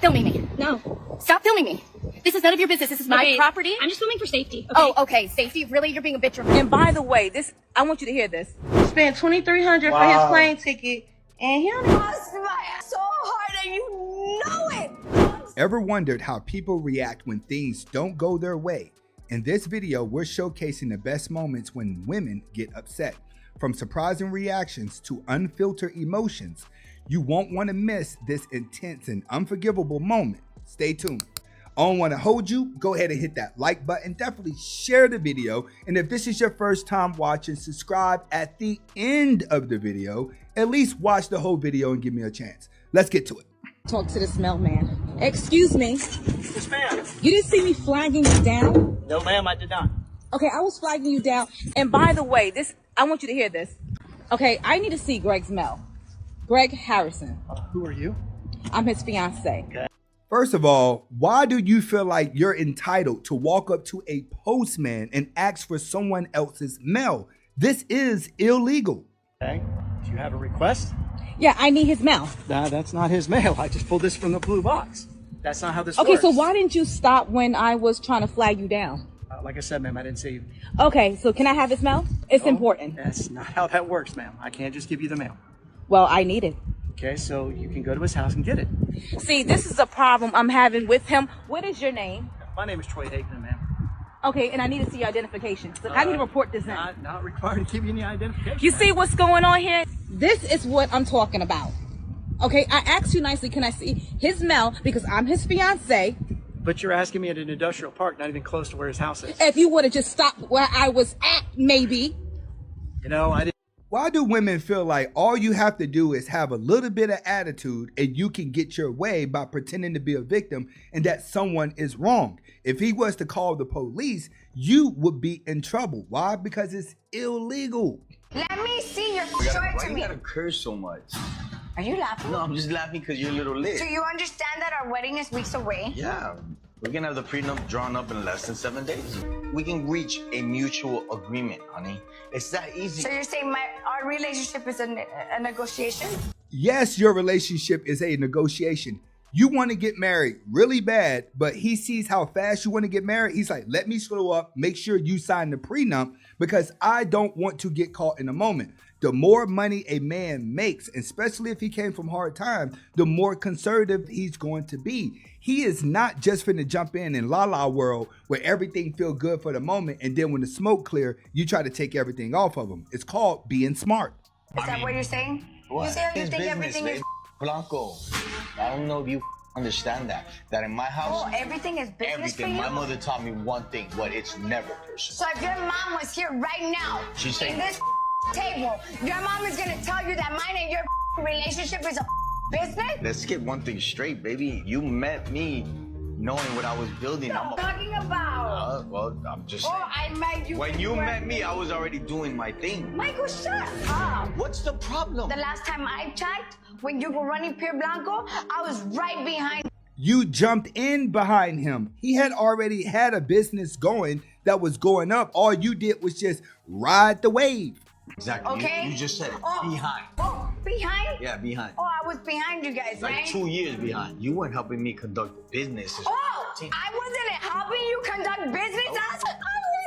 filming me. No. Stop filming me. This is none of your business. This is my property. I'm just filming for safety. Okay? Oh, okay. Safety? Really? You're being a bitch. And by the way, I want you to hear this. Spent $2,300 for his plane ticket, and he only Bust my ass so hard and you know it. Ever wondered how people react when things don't go their way? In this video, we're showcasing the best moments when women get upset. From surprising reactions to unfiltered emotions, you won't want to miss this intense and unforgivable moment. Stay tuned. I don't want to hold you. Go ahead and hit that like button. Definitely share the video. And if this is your first time watching, subscribe at the end of the video. At least watch the whole video and give me a chance. Let's get to it. Talk to this mailman. Excuse me. Yes, ma'am. You didn't see me flagging you down? No, ma'am, I did not. Okay, I was flagging you down. And by the way, I want you to hear this. Okay, I need to see Greg's mail. Greg Harrison. Who are you? I'm his fiance. Okay. First of all, why do you feel like you're entitled to walk up to a postman and ask for someone else's mail? This is illegal. Okay. Do you have a request? Yeah, I need his mail. Nah, that's not his mail. I just pulled this from the blue box. That's not how this works. Okay, so why didn't you stop when I was trying to flag you down? Like I said, ma'am, I didn't see you. Okay, so can I have his mail? It's important. That's not how that works, ma'am. I can't just give you the mail. Well, I need it. Okay, so you can go to his house and get it. See, this is a problem I'm having with him. What is your name? My name is Troy Hagan, ma'am. Okay, and I need to see your identification. So I need to report this in. Not required to give you any identification. You see what's going on here? This is what I'm talking about. Okay, I asked you nicely, can I see his mail because I'm his fiance? But you're asking me at an industrial park, not even close to where his house is. If you would have just stopped where I was at, maybe. You know, I didn't. Why do women feel like all you have to do is have a little bit of attitude and you can get your way by pretending to be a victim and that someone is wrong? If he was to call the police, you would be in trouble. Why? Because it's illegal. Let me see your short Why to you me. gotta curse so much? Are you laughing? No, I'm just laughing because you're a little lit. Do you understand that our wedding is weeks away? Yeah, we can have the prenup drawn up in less than 7 days. We can reach a mutual agreement, honey. It's that easy. So you're saying our relationship is a negotiation? Yes, your relationship is a negotiation. You want to get married really bad, but he sees how fast you want to get married. He's like, let me slow up, make sure you sign the prenup because I don't want to get caught in the moment. The more money a man makes, especially if he came from hard times, the more conservative he's going to be. He is not just finna jump in la la world where everything feel good for the moment and then when the smoke clear, you try to take everything off of him. It's called being smart. Is that what you're saying? What? You say you His think business, everything babe. is... Blanco. I don't know if you understand that. That in my house, Oh, everything is business everything. for you? My mother taught me one thing, but it's never personal. So if your mom was here right now, She's saying- in this table, your mom is gonna tell you that mine and your relationship is a business? Let's get one thing straight, baby. You met me knowing what I was building. What are you talking about? Well, I'm just Oh, saying. I met you. When you met me, I was already doing my thing. Michael, shut up. What's the problem? The last time I checked, when you were running Pier Blanco, I was right behind. You jumped in behind him. He had already had a business going that was going up. All you did was just ride the wave. Exactly. Okay. You just said it. Oh. Behind. Oh, behind? Yeah, behind. Oh, I was behind you guys, Like right? 2 years behind. You weren't helping me conduct business. Oh, I wasn't helping you conduct business. I'm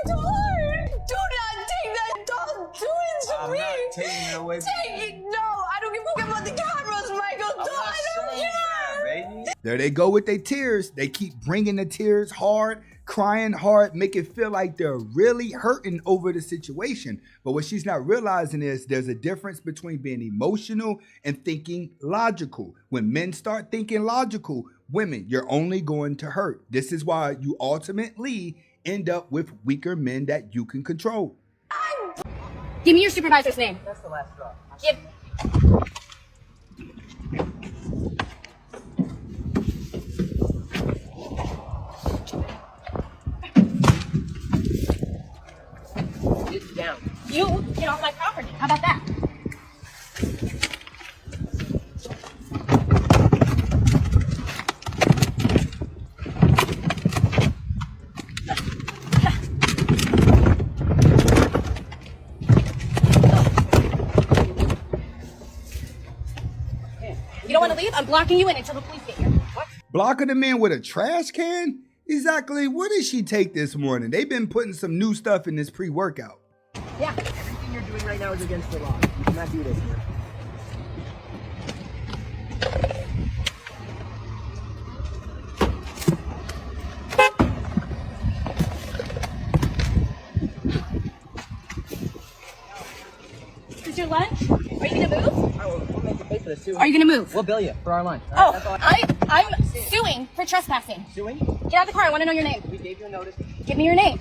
your daughter. Do not take that. Don't do it to I'm me. not taking it away from Take it. No, I don't give a fuck about the cameras, Michael. I'm not I don't saying care. that, baby. There they go with their tears. They keep bringing the tears hard, crying hard, make it feel like they're really hurting over the situation. But what she's not realizing is there's a difference between being emotional and thinking logical. When men start thinking logical, women, you're only going to hurt. This is why you ultimately end up with weaker men that you can control. Give me your supervisor's name. That's the last straw. Give. Sit down. You get off my property. How about that? You don't want to leave? I'm blocking you in until the police get here. What? Blocking them in with a trash can? Exactly. Where did she take this morning? They've been putting some new stuff in this pre-workout. Yeah. Everything you're doing right now is against the law. You cannot do this here. Is this your lunch? Are you gonna move? We'll make you pay for this too. Are you gonna move? We'll bill you for our lunch. All right? Oh, That's all. I'm suing for trespassing. Suing? Get out of the car. I want to know your name. We gave you a notice. Give me your name.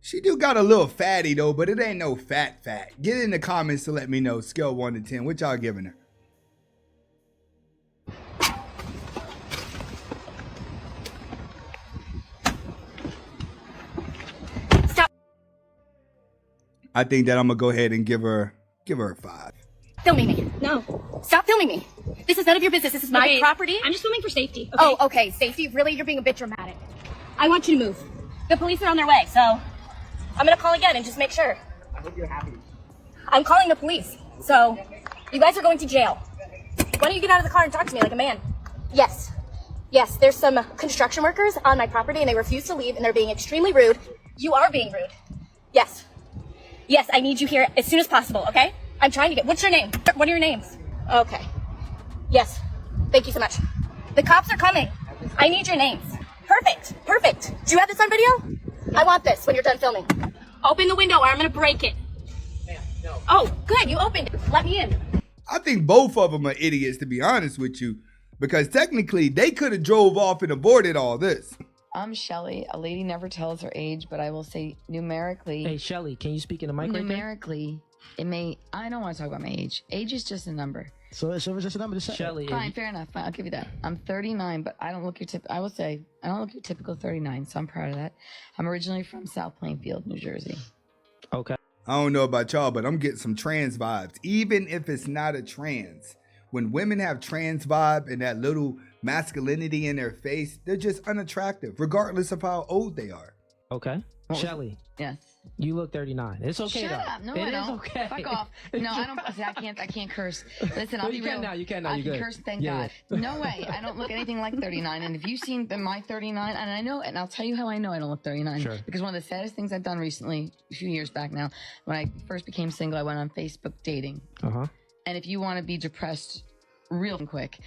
She do got a little fatty though, but it ain't no fat. Get in the comments to let me know. Scale 1 to 10. What y'all giving her? Stop I think that I'm gonna go ahead and give her a 5. filming me. No. Stop filming me. This is none of your business. This is my Okay, property. I'm just filming for safety. Okay? Oh, okay. Safety? Really? You're being a bit dramatic. I want you to move. The police are on their way, so I'm gonna call again and just make sure. I hope you're happy. I'm calling the police. So you guys are going to jail. Why don't you get out of the car and talk to me like a man? Yes. Yes, there's some construction workers on my property and they refuse to leave and they're being extremely rude. You are being rude. Yes. Yes, I need you here as soon as possible, okay? I'm trying to get, what's your name? What are your names? Okay. Yes. Thank you so much. The cops are coming. I need your names. Perfect. Perfect. Do you have this on video? I want this when you're done filming. Open the window or I'm gonna break it. No. Oh, good. You opened it. Let me in. I think both of them are idiots, to be honest with you, because technically they could have drove off and avoided all this. I'm Shelly. A lady never tells her age, but I will say numerically. Hey, Shelly, can you speak in the mic right there? Numerically, it may. I don't want to talk about my age. Age is just a number. So it's just a number to say. Shelly, Fine, fair enough. Fine, I'll give you that. I'm 39, but I don't look your I will say I don't look your typical 39, so I'm proud of that. I'm originally from South Plainfield, New Jersey. Okay. I don't know about y'all, but I'm getting some trans vibes, even if it's not a trans. When women have trans vibe and that little masculinity in their face, they're just unattractive, regardless of how old they are. Okay. Shelly, Yes. you look 39. It's okay Shut though. up. No, It I is don't. okay. Fuck off. No, I don't. See, I can't curse. Listen, I'll No, be you real. can now, you can now, I you can good. curse, thank Yeah, God. No way. I don't look anything like 39. And if you've seen my 39, and I know, and I'll tell you how I know I don't look 39. Sure. Because one of the saddest things I've done recently, a few years back now, when I first became single, I went on Facebook dating. Uh-huh. And if you want to be depressed real quick,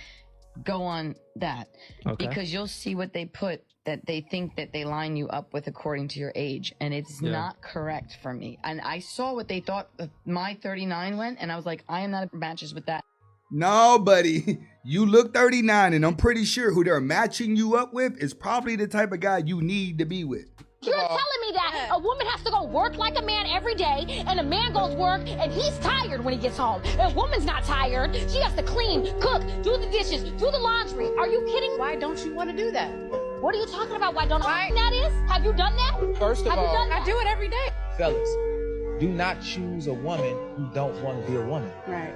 go on that. Okay. Because you'll see what they put that they think that they line you up with according to your age. And it's not correct for me. And I saw what they thought my 39 went, and I was like, I am not matches with that. No, buddy, you look 39, and I'm pretty sure who they're matching you up with is probably the type of guy you need to be with. You're telling me that a woman has to go work like a man every day, and a man goes work and he's tired when he gets home. A woman's not tired. She has to clean, cook, do the dishes, do the laundry. Are you kidding? Why don't you want to do that? What are you talking about? Why don't I know what that is? Have you done that? First of all, I do it every day. fellas, do not choose a woman who don't want to be a woman. Right.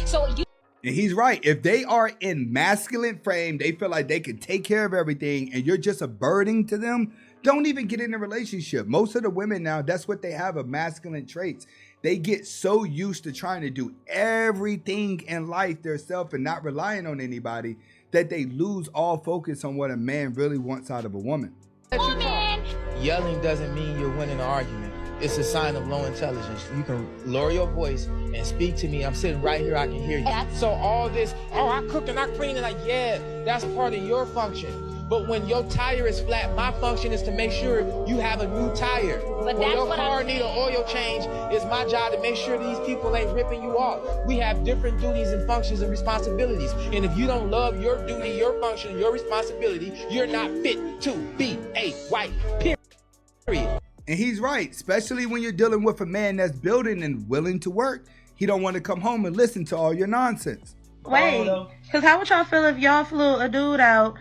So you. And he's right. If they are in masculine frame, they feel like they can take care of everything, and you're just a burden to them, don't even get in a relationship. Most of the women now, that's what they have, of masculine traits. They get so used to trying to do everything in life themselves and not relying on anybody that they lose all focus on what a man really wants out of a woman. Woman. Yelling doesn't mean you're winning an argument. It's a sign of low intelligence. You can lower your voice and speak to me. I'm sitting right here. I can hear you. So all this, oh, I cook and I clean, and like, yeah, that's part of your function. But when your tire is flat, my function is to make sure you have a new tire. But when that's your what car I'm need an saying. oil change, it's my job to make sure these people ain't ripping you off. We have different duties and functions and responsibilities. And if you don't love your duty, your function, your responsibility, you're not fit to be a wife. Period. And he's right, especially when you're dealing with a man that's building and willing to work. He don't want to come home and listen to all your nonsense. Wait, because how would y'all feel if y'all flew a dude out,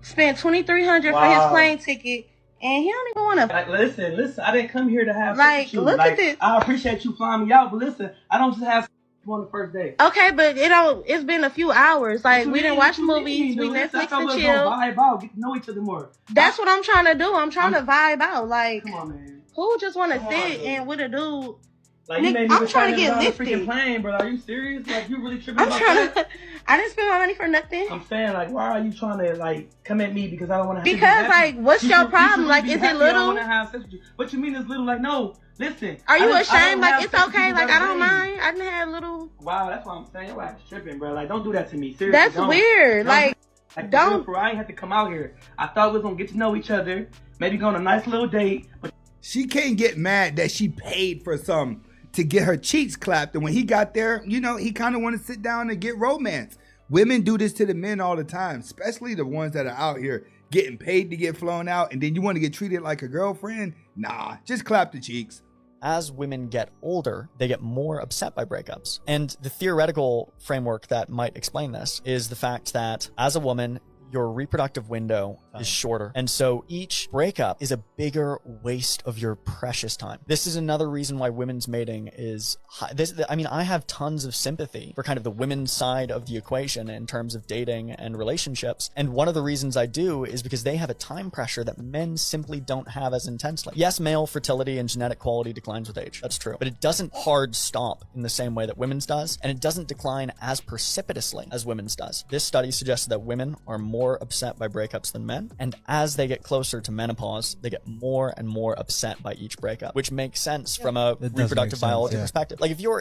spent $2,300 for his plane ticket, and he don't even want to... Listen, I didn't come here to have Like, sex with you. look at this. I appreciate you flying me out, but listen, I don't just have sex on the first day. Okay, but it's been a few hours. Like, we didn't watch movies, we Netflix and chill. Vibe out, get to know each other more. That's what I'm trying to do. I'm trying to vibe out. Like, Come on, man. who just want to Come on, sit dude. and with a dude Like, you Nick, made me I'm trying to get on the lifted. freaking plane, bro. Are you serious? Like, you really tripping I'm about trying that? to. I didn't spend my money for nothing. I'm saying, like, why are you trying to, like, come at me because I don't want to have Because, like, what's your problem? Like, is it little? I want to have sex with you. What you mean it's little? Like, no, listen. Are you I don't ashamed? have Like, it's sex with okay. people Like, that I don't are mind. I didn't have little. Wow, that's what I'm saying. Your ass tripping, bro. Like, don't do that to me. Seriously, That's don't. weird. Like, don't. I ain't have to come out here. I thought we was going to get to know each other. Maybe go on a nice little date. But She can't get mad that she paid for some to get her cheeks clapped. And when he got there, you know, he kind of want to sit down and get romance. Women do this to the men all the time, especially the ones that are out here getting paid to get flown out. And then you want to get treated like a girlfriend? Nah, just clap the cheeks. As women get older, they get more upset by breakups. And the theoretical framework that might explain this is the fact that as a woman, your reproductive window is shorter. And so each breakup is a bigger waste of your precious time. This is another reason why women's mating is high. I have tons of sympathy for kind of the women's side of the equation in terms of dating and relationships. And one of the reasons I do is because they have a time pressure that men simply don't have as intensely. Yes, male fertility and genetic quality declines with age. That's true. But it doesn't hard stop in the same way that women's does. And it doesn't decline as precipitously as women's does. This study suggests that women are more upset by breakups than men. And as they get closer to menopause, they get more and more upset by each breakup, which makes sense from a reproductive biology perspective. Like if you're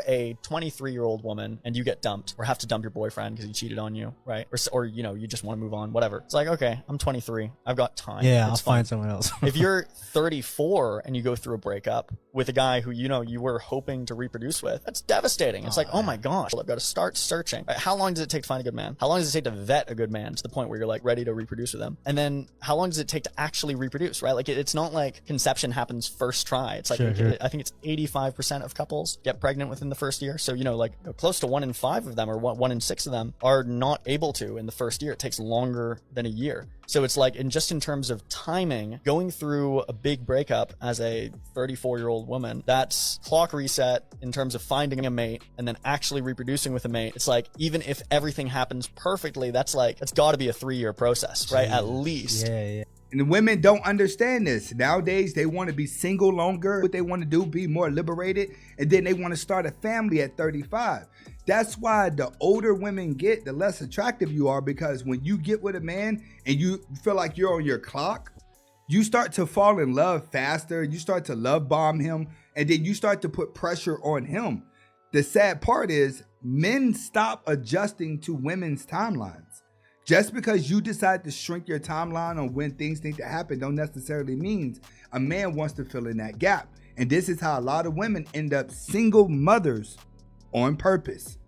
a 23-year-old woman and you get dumped or have to dump your boyfriend because he cheated on you, right? Or you know, you just want to move on, whatever. It's like, okay, I'm 23. I've got time. Yeah, I'll find someone else. If you're 34 and you go through a breakup with a guy who, you know, you were hoping to reproduce with, that's devastating. It's like, oh my gosh, I've got to start searching. Right? How long does it take to find a good man? How long does it take to vet a good man to the point where you're like ready to reproduce with them? And then how long does it take to actually reproduce, right? Like it's not like conception happens first try. It's like, I think it's 85% of couples get pregnant within the first year. So, you know, like close to 1 in 5 of them or 1 in 6 of them are not able to in the first year. It takes longer than a year. So it's like, in terms of timing, going through a big breakup as a 34-year-old woman, that's clock reset in terms of finding a mate and then actually reproducing with a mate. It's like, even if everything happens perfectly, it's got to be a 3-year process, right? At least. Yeah. And the women don't understand this. Nowadays, they want to be single longer. What they want to do, be more liberated. And then they want to start a family at 35. That's why the older women get, the less attractive you are, because when you get with a man and you feel like you're on your clock, you start to fall in love faster. You start to love bomb him. And then you start to put pressure on him. The sad part is men stop adjusting to women's timelines. Just because you decide to shrink your timeline on when things need to happen don't necessarily mean a man wants to fill in that gap. And this is how a lot of women end up single mothers on purpose.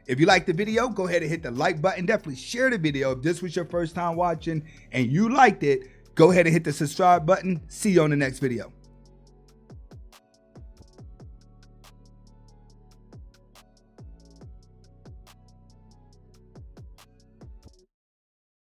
If you liked the video, go ahead and hit the like button. Definitely share the video. If this was your first time watching and you liked it, go ahead and hit the subscribe button. See you on the next video.